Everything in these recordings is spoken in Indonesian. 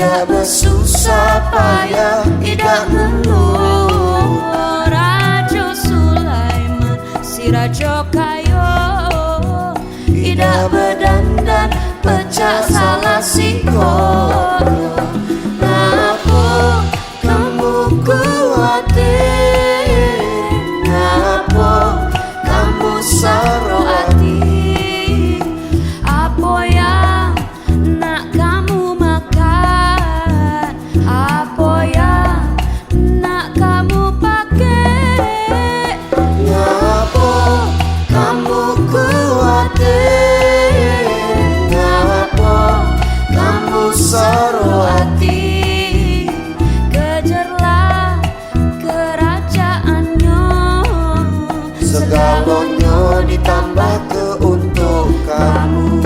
tidak bersusah payah, tidak mengeluh. Raja Sulaiman si Raja Kayo, tidak berdandan pecah salah singkong. Ngapa kamu khawatir? Ngapa kamu saro hati? apa yang nak kamu makan, apa yang nak kamu pakai. Ngapa kamu khawatir? Ngapa kamu saro hati? Kejarlah kerajaannya, Segalanya ditambah ke untuk kamu.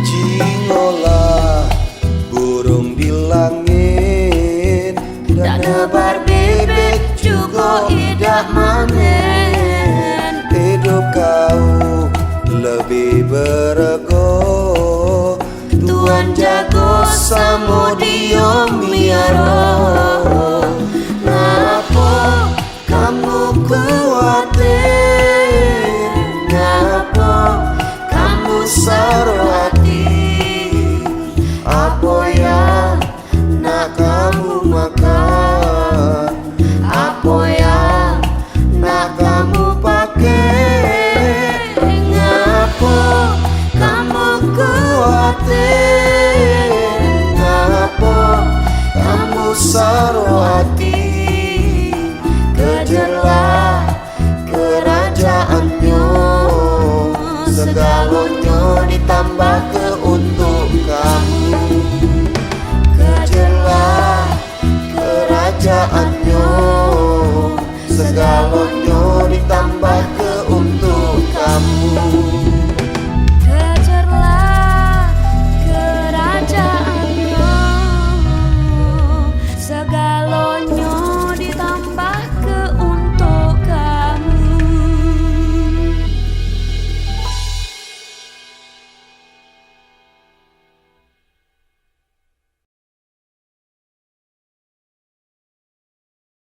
Jingolah burung di langit, dan nebar bebek juga idak manen. Hidup kau lebih berego, Tuhan jago samo dia miara. Ngapa kamu khawatir? Ngapa kamu saro hati? Apa yang nak kamu makan? Apa yang nak kamu pakai? Ngapa kamu khawatir? Ngapa kamu saro hati? Kejarlah kerajaannya, segalanya ditambah ke untuk kamu. Kejarlah kerajaannya, segalanya ditambah